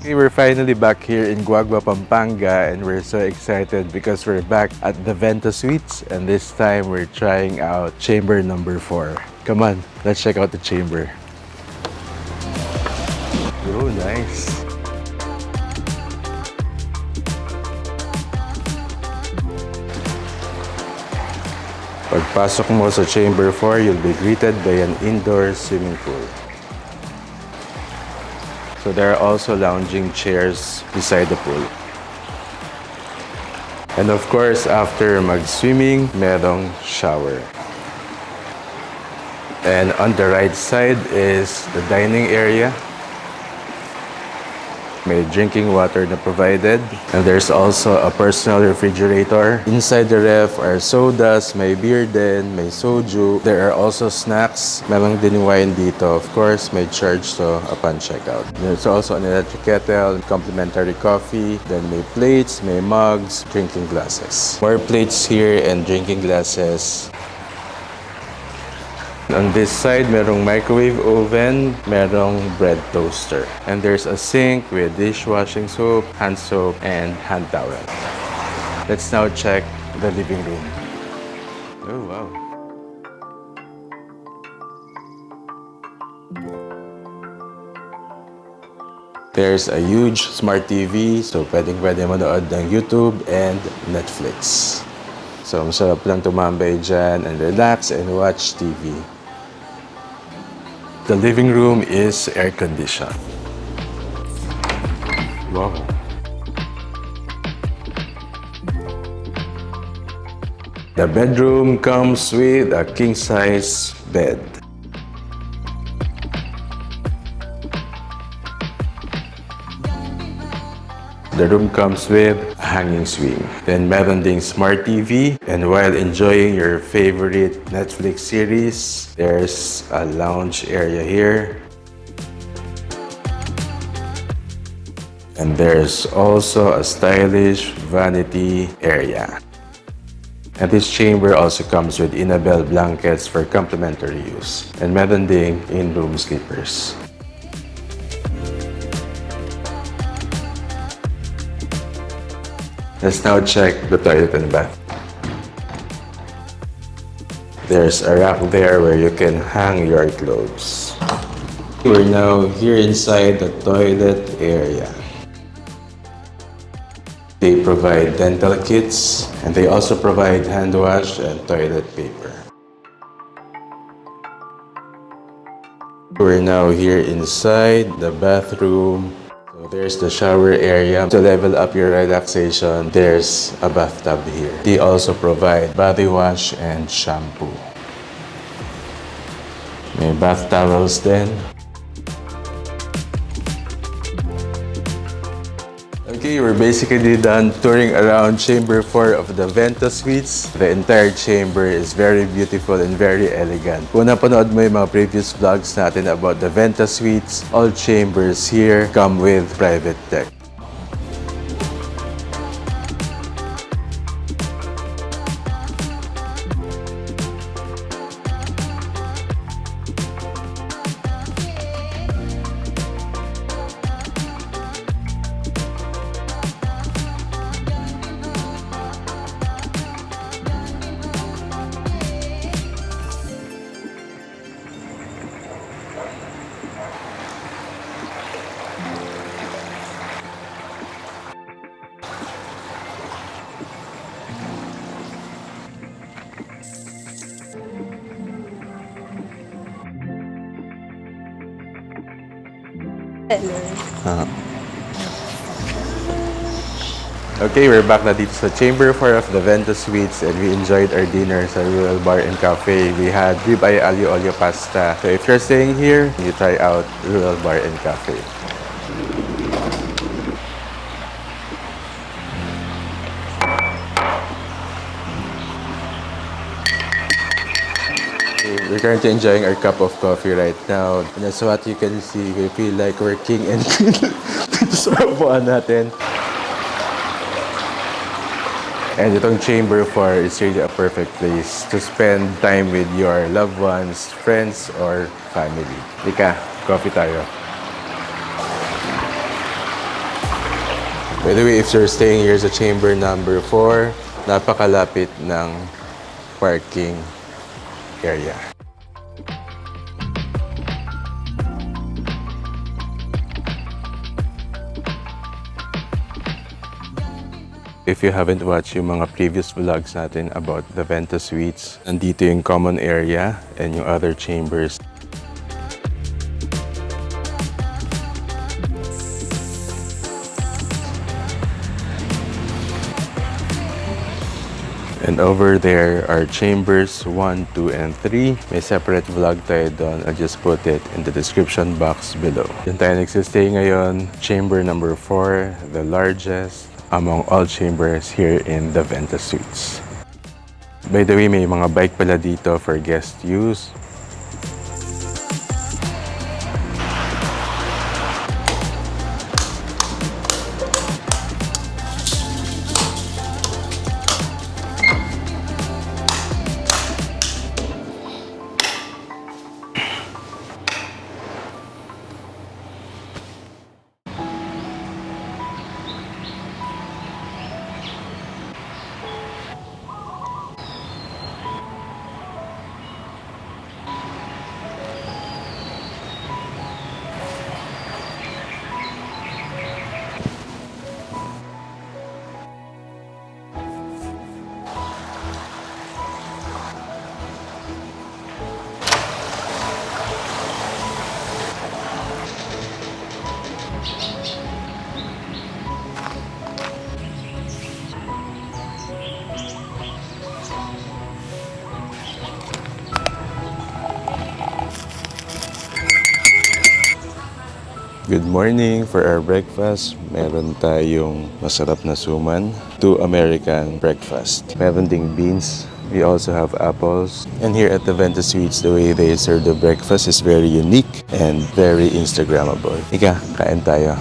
Okay, we're finally back here in 𝗢𝗪𝗪𝗡, Pampanga, and we're so excited because we're back at the Venta Suites, and this time we're trying out chamber number 4. Come on, let's check out the chamber. Oh, nice. Pagpasok mo sa chamber 4, you'll be greeted by an indoor swimming pool. So there are also lounging chairs beside the pool. And of course, after mag-swimming, merong shower. And on the right side is the dining area. May drinking water na provided. And there's also a personal refrigerator. Inside the ref are sodas, may beer din, may soju. There are also snacks. Merong din wine dito. Of course, may charge to upon checkout. There's also an electric kettle, complimentary coffee. Then may plates, may mugs, drinking glasses. More plates here and drinking glasses. On this side, merong microwave oven, merong bread toaster. And there's a sink with dishwashing soap, hand soap, and hand towel. Let's now check the living room. Oh, wow. There's a huge smart TV, so pwede manood ng YouTube and Netflix. So, masarap lang tumambay dyan and relax and watch TV. The living room is air-conditioned. Wow. The bedroom comes with a king-size bed. The room comes with a hanging swing. Then meron ding smart TV. And while enjoying your favorite Netflix series, there's a lounge area here. And there's also a stylish vanity area. And this chamber also comes with Inabel blankets for complimentary use. And meron ding in-room sleepers. Let's now check the toilet and bath. There's a rack there where you can hang your clothes. We're now here inside the toilet area. They provide dental kits and they also provide hand wash and toilet paper. We're now here inside the bathroom. So there's the shower area. To level up your relaxation, there's a bathtub here. They also provide body wash and shampoo. May bath towels then. Okay, we're basically done touring around Chamber 4 of the Venta Suites. The entire chamber is very beautiful and very elegant. Kung napanood mo yung mga previous vlogs natin about the Venta Suites, all chambers here come with private deck. Okay, we're back na dito sa Chamber 4 of the Venta Suites and we enjoyed our dinner sa Rural Bar and Cafe. We had ribeye aglio olio pasta. So if you're staying here, you try out Rural Bar and Cafe. We're currently enjoying our cup of coffee right now. And that's what you can see. We feel like we're king and queen dito sa upuan natin. And itong Chamber 4 is really a perfect place to spend time with your loved ones, friends, or family. Lika, coffee tayo. By the way, if you're staying here sa chamber number 4, napakalapit ng parking area. If you haven't watched yung mga previous vlogs natin about the Venta Suites, nandito yung common area and yung other chambers. And over there are chambers 1, 2, and 3. May separate vlog tayo doon. I'll just put it in the description box below. Diyan tayo nagsistay ngayon. Chamber number 4, the largest among all chambers here in the Venta Suites. By the way, may mga bike pala dito for guest use. Good morning! For our breakfast, meron tayong masarap na suman. 2 American breakfast. Meron ding beans. We also have apples. And here at the Venta Suites, the way they serve the breakfast is very unique and very Instagrammable. Ika, kain tayo.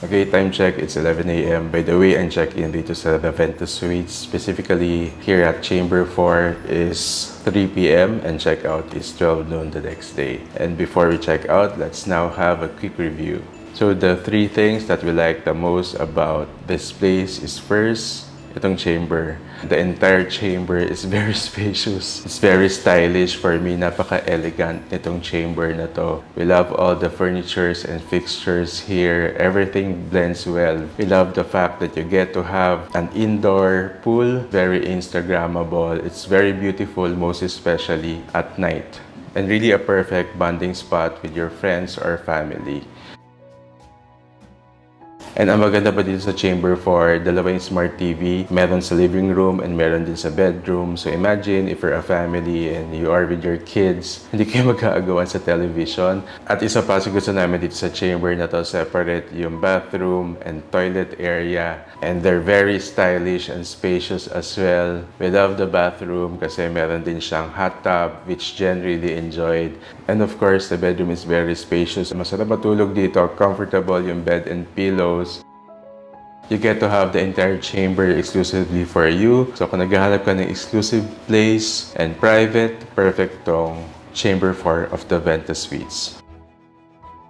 Okay, time check, it's 11 a.m. By the way, ang check-in dito sa the Venta Suites, specifically here at Chamber 4 is 3 p.m. and check-out is 12 noon the next day. And before we check out, let's now have a quick review. So the 3 things that we like the most about this place is first, itong chamber. The entire chamber is very spacious. It's very stylish for me. Napaka-elegant nitong chamber na to. We love all the furnitures and fixtures here. Everything blends well. We love the fact that you get to have an indoor pool. Very Instagrammable. It's very beautiful, most especially at night. And really a perfect bonding spot with your friends or family. And ang maganda pa dito sa Chamber 4, dalawa yung smart TV. Meron sa living room and meron din sa bedroom. So imagine if you're a family and you are with your kids, hindi kayo magkaagawan sa television. At isa pa, gusto namin dito sa chamber na to, separate yung bathroom and toilet area. And they're very stylish and spacious as well. We love the bathroom kasi meron din siyang hot tub, which Jen really enjoyed. And of course, the bedroom is very spacious. Masarap matulog dito, comfortable yung bed and pillows. You get to have the entire chamber exclusively for you. So kung naghahanap ka ng exclusive place and private, perfect tong Chamber 4 of the Venta Suites.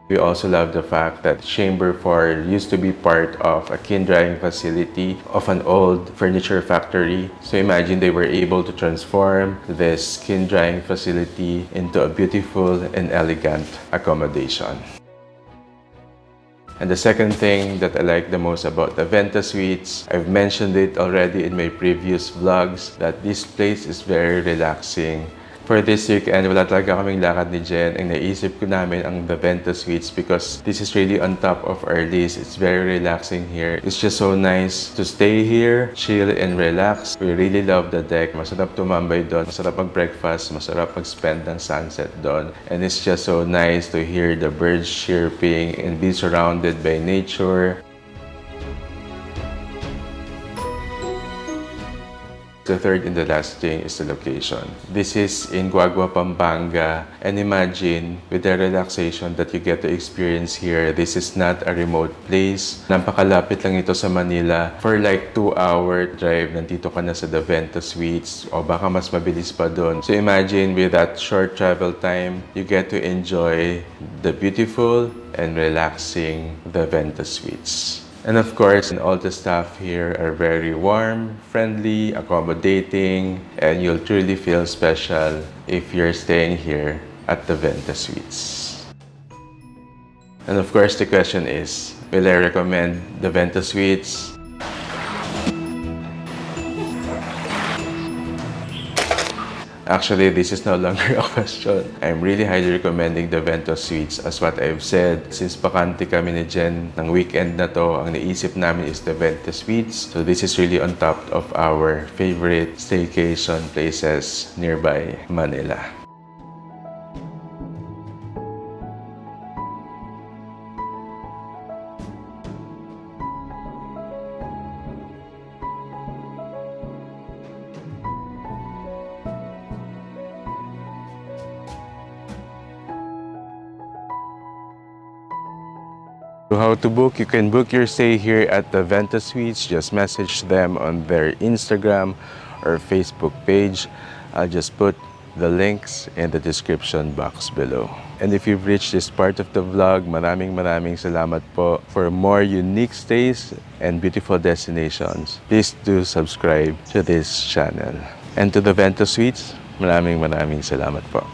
We also love the fact that Chamber 4 used to be part of a kiln drying facility of an old furniture factory. So imagine they were able to transform this kiln drying facility into a beautiful and elegant accommodation. And the second thing that I like the most about the Venta Suites, I've mentioned it already in my previous vlogs, that this place is very relaxing. For this weekend, wala talaga kaming lakad ni Jen. Ang naisip ko namin ang the Venta Suites because this is really on top of our list. It's very relaxing here. It's just so nice to stay here, chill and relax. We really love the deck. Masarap tumambay doon, masarap mag-breakfast, masarap mag-spend ng sunset doon. And it's just so nice to hear the birds chirping and be surrounded by nature. The third and the last thing is the location. This is in 𝗢𝗪𝗪𝗏, Pampanga. And imagine, with the relaxation that you get to experience here, this is not a remote place. Napakalapit lang ito sa Manila. For like 2-hour drive, nandito ka na sa the Venta Suites. O baka mas mabilis pa doon. So imagine, with that short travel time, you get to enjoy the beautiful and relaxing the Venta Suites. And of course, all the staff here are very warm, friendly, accommodating, and you'll truly feel special if you're staying here at the Venta Suites. And of course, the question is, will I recommend the Venta Suites? Actually, this is no longer a question. I'm really highly recommending the Venta Suites as what I've said. Since bakante kami ni Jen ng weekend na to, ang naisip namin is the Venta Suites. So this is really on top of our favorite staycation places nearby Manila. How to book? You can book your stay here at the Venta Suites. Just message them on their Instagram or Facebook page. I'll just put the links in the description box below. And if you've reached this part of the vlog, maraming salamat po. For more unique stays and beautiful destinations, please do subscribe to this channel. And to the Venta Suites, maraming salamat po.